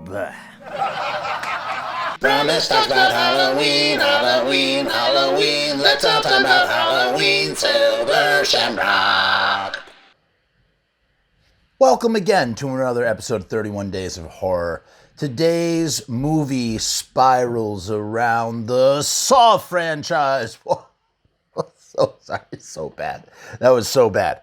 Blech. Frumess talks about Halloween, Halloween, Halloween. Let's all talk about Halloween, Silver Shamrock. Welcome again to another episode of 31 Days of Horror. Today's movie spirals around the Saw franchise. So sorry, so bad. That was so bad.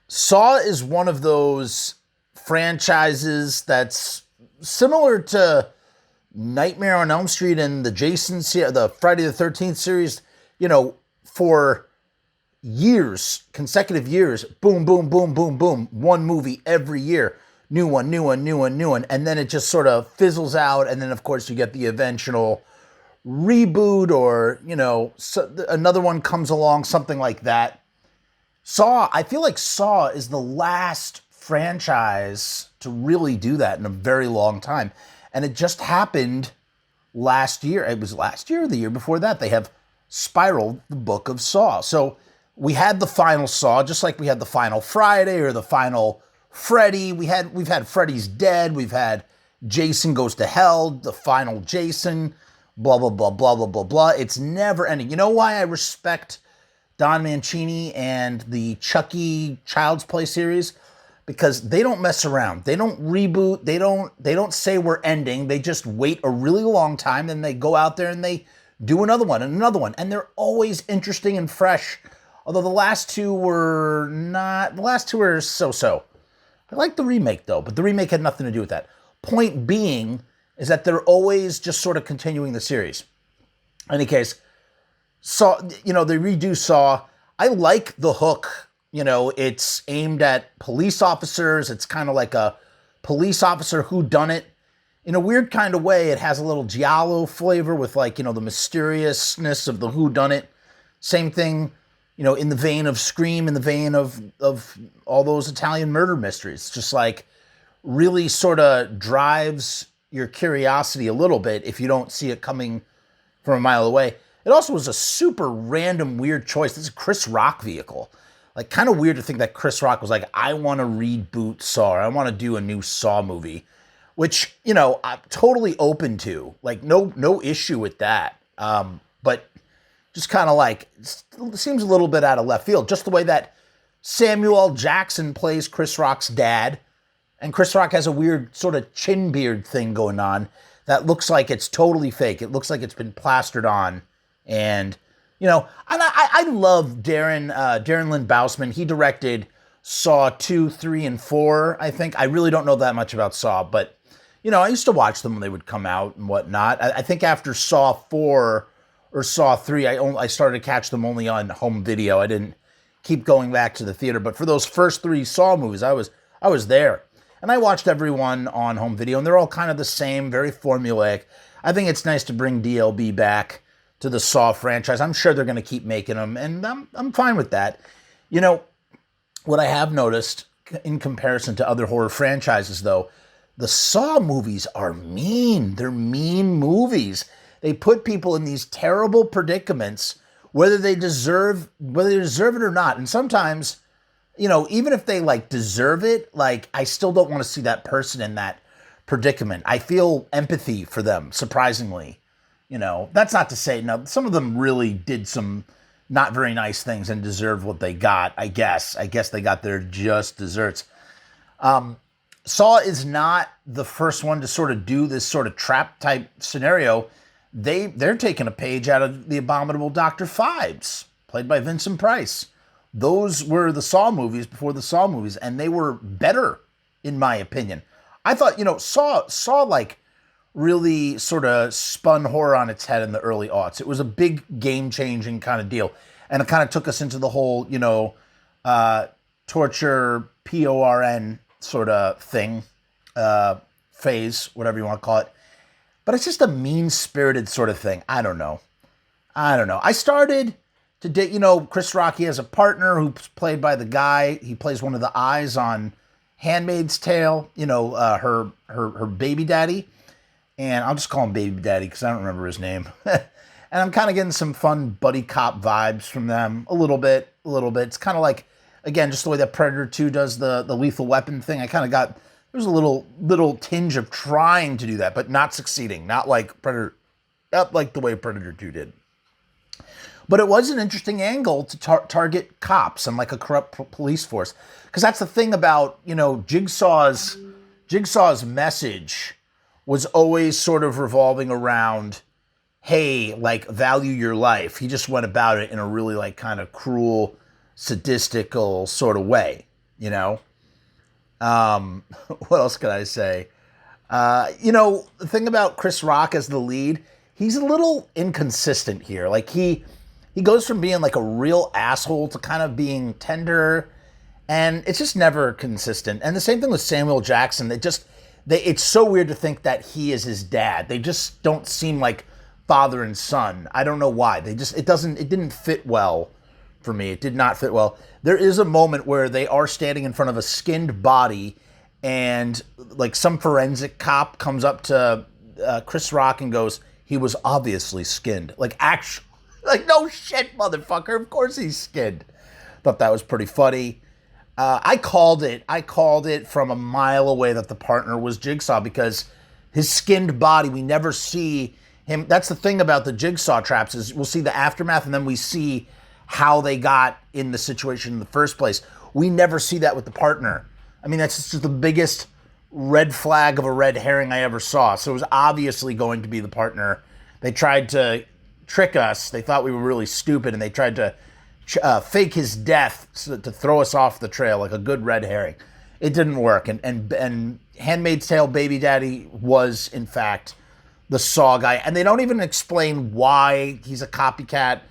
Saw is one of those franchises that's similar to Nightmare on Elm Street and the Friday the 13th series, for years, consecutive years, boom, boom, boom, boom, boom, one movie every year, new one, and then it just sort of fizzles out, and then of course you get the eventual reboot or, another one comes along, something like that. I feel like Saw is the last franchise to really do that in a very long time. And it just happened last year. It was last year or the year before that. They have spiraled the book of Saw. So we had the final Saw, just like we had the final Friday or the final Freddy. We've had Freddy's Dead. We've had Jason Goes to Hell, the final Jason, blah, blah, blah, blah, blah, blah, blah. It's never ending. You know why I respect Don Mancini and the Chucky Child's Play series? Because they don't mess around. They don't reboot. They don't say we're ending. They just wait a really long time, then they go out there and they do another one and another one. And they're always interesting and fresh. Although the last two were not. The last two are so-so. I like the remake though, but the remake had nothing to do with that. Point being is that they're always just sort of continuing the series. In any case, Saw, they redo Saw. I like the hook. It's aimed at police officers. It's kind of like a police officer whodunit. In a weird kind of way, it has a little giallo flavor with the mysteriousness of the whodunit. Same thing, in the vein of Scream, in the vein of all those Italian murder mysteries. It's just really sort of drives your curiosity a little bit if you don't see it coming from a mile away. It also was a super random, weird choice. This is a Chris Rock vehicle. Kind of weird to think that Chris Rock was I want to reboot Saw. I want to do a new Saw movie, which, I'm totally open to. No issue with that. But just kind of seems a little bit out of left field. Just the way that Samuel L. Jackson plays Chris Rock's dad. And Chris Rock has a weird sort of chin beard thing going on that looks like it's totally fake. It looks like it's been plastered on. And I love Darren Lynn Bousman. He directed Saw 2, 3, and 4, I think. I really don't know that much about Saw, but, I used to watch them when they would come out and whatnot. I think after Saw 4 or Saw 3, I started to catch them only on home video. I didn't keep going back to the theater. But for those first 3 Saw movies, I was there. And I watched everyone on home video, and they're all kind of the same, very formulaic. I think it's nice to bring DLB back to the Saw franchise. I'm sure they're going to keep making them, and I'm fine with that. What I have noticed in comparison to other horror franchises, though, the Saw movies are mean. They're mean movies. They put people in these terrible predicaments, whether they deserve it or not. And sometimes, even if they deserve it, I still don't want to see that person in that predicament. I feel empathy for them, surprisingly. That's not to say, no, some of them really did some not very nice things and deserved what they got, I guess. I guess they got their just desserts. Saw is not the first one to sort of do this sort of trap type scenario. They're taking a page out of The Abominable Dr. Phibes, played by Vincent Price. Those were the Saw movies before the Saw movies, and they were better, in my opinion. I thought, Saw really sort of spun horror on its head in the early aughts. It was a big game-changing kind of deal. And it kind of took us into the whole, torture, PORN sort of thing, phase, whatever you want to call it. But it's just a mean-spirited sort of thing. I don't know. I started to date, Chris Rock, he has a partner who's played by the guy. He plays one of the eyes on Handmaid's Tale, her baby daddy. And I'll just call him Baby Daddy because I don't remember his name. And I'm kind of getting some fun buddy cop vibes from them. A little bit. It's kind of again, just the way that Predator 2 does the Lethal Weapon thing. I kind of got there's a little tinge of trying to do that, but not succeeding. Not like Predator, not like the way Predator 2 did. But it was an interesting angle to target cops and like a corrupt police force, because that's the thing about, you know, Jigsaw's message was always sort of revolving around, hey, like, value your life. He just went about it in a really like kind of cruel, sadistical sort of way, you know? What else can I say? You know, the thing about Chris Rock as the lead, he's a little inconsistent here. Like he goes from being like a real asshole to kind of being tender, and it's just never consistent. And the same thing with Samuel Jackson. It's so weird to think that he is his dad. They just don't seem like father and son. I don't know why. It didn't fit well for me. It did not fit well. There is a moment where they are standing in front of a skinned body, and like some forensic cop comes up to Chris Rock and goes, "He was obviously skinned." Like, actually, like, no shit, motherfucker. Of course he's skinned. Thought that was pretty funny. I called it from a mile away that the partner was Jigsaw, because his skinned body, we never see him. That's the thing about the Jigsaw traps, is we'll see the aftermath and then we see how they got in the situation in the first place. We never see that with the partner. I mean, that's just the biggest red flag of a red herring I ever saw. So it was obviously going to be the partner. They tried to trick us. They thought we were really stupid, and they tried to fake his death to throw us off the trail like a good red herring. It didn't work. And Handmaid's Tale Baby Daddy was, in fact, the Saw guy. And they don't even explain why he's a copycat.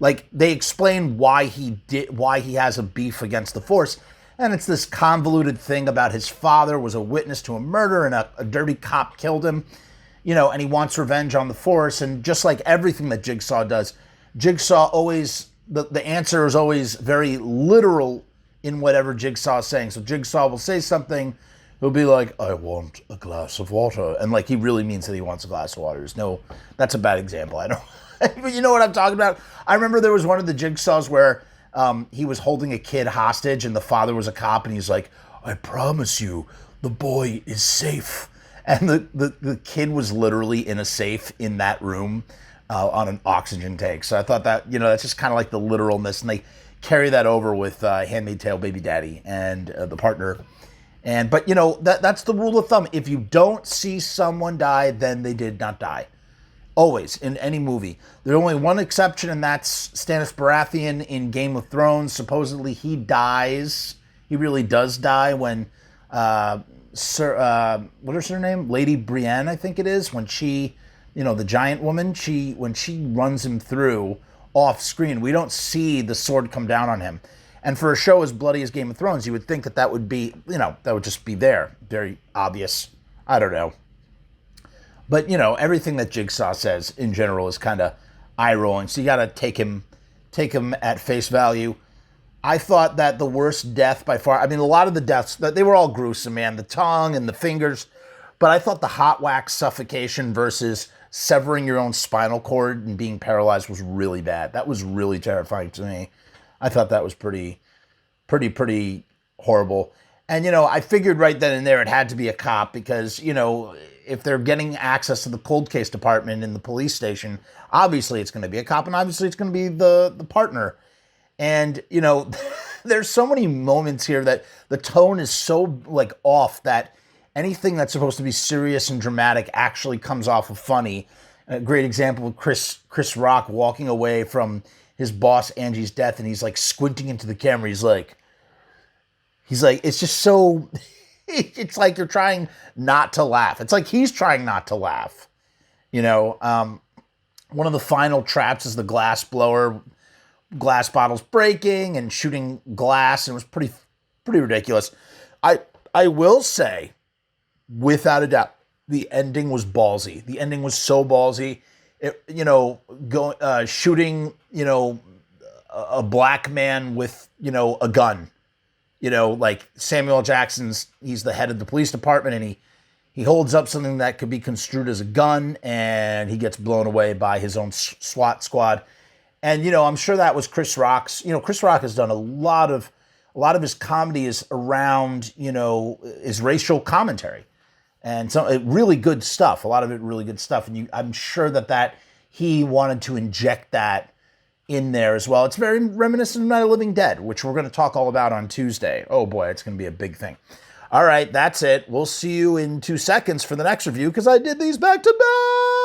Like, they explain why he has a beef against the Force. And it's this convoluted thing about his father was a witness to a murder and a dirty cop killed him, you know, and he wants revenge on the Force. And just like everything that Jigsaw does, Jigsaw always, the answer is always very literal in whatever Jigsaw is saying. So Jigsaw will say something, he'll be like, "I want a glass of water." And like, he really means that he wants a glass of water. That's a bad example. I know. But you know what I'm talking about? I remember there was one of the Jigsaws where he was holding a kid hostage, and the father was a cop, and he's like, "I promise you, the boy is safe." And the kid was literally in a safe in that room on an oxygen tank. So I thought that, you know, that's just kind of like the literalness, and they carry that over with Handmaid's Tale Baby Daddy and the partner. But you know, that's the rule of thumb. If you don't see someone die, then they did not die. Always, in any movie. There's only one exception, and that's Stannis Baratheon in Game of Thrones. Supposedly he dies. He really does die when what is her name? Lady Brienne, I think it is. When she, you know, the giant woman, when she runs him through off screen, we don't see the sword come down on him. And for a show as bloody as Game of Thrones, you would think that would be, you know, that would just be there. Very obvious. I don't know. But, you know, everything that Jigsaw says in general is kind of eye-rolling. So you got to take him at face value. I thought that the worst death by far, I mean, a lot of the deaths, they were all gruesome, man. The tongue and the fingers. But I thought the hot wax suffocation versus severing your own spinal cord and being paralyzed was really bad. That was really terrifying to me. I thought that was pretty horrible. And, you know, I figured right then and there it had to be a cop, because, you know, if they're getting access to the cold case department in the police station, obviously it's going to be a cop, and obviously it's going to be the partner. And, you know, there's so many moments here that the tone is so, like, off that anything that's supposed to be serious and dramatic actually comes off of funny. A great example of Chris Rock walking away from his boss Angie's death, and he's, like, squinting into the camera. He's like, it's just so... It's like you're trying not to laugh. It's like he's trying not to laugh. You know, one of the final traps is the glass blower, glass bottles breaking and shooting glass, and it was pretty ridiculous. I will say, without a doubt, the ending was ballsy. The ending was so ballsy. It, you know, shooting, you know, a black man with, you know, a gun. You know, like Samuel Jackson's, he's the head of the police department, and he holds up something that could be construed as a gun, and he gets blown away by his own SWAT squad. And, you know, I'm sure that was Chris Rock's, you know, Chris Rock has done a lot of a lot of his comedy is around, is racial commentary. And so really good stuff. A lot of it really good stuff. And I'm sure that he wanted to inject that in there as well. It's very reminiscent of Night of the Living Dead, which we're going to talk all about on Tuesday. Oh boy, it's going to be a big thing. All right, that's it. We'll see you in 2 seconds for the next review because I did these back to back.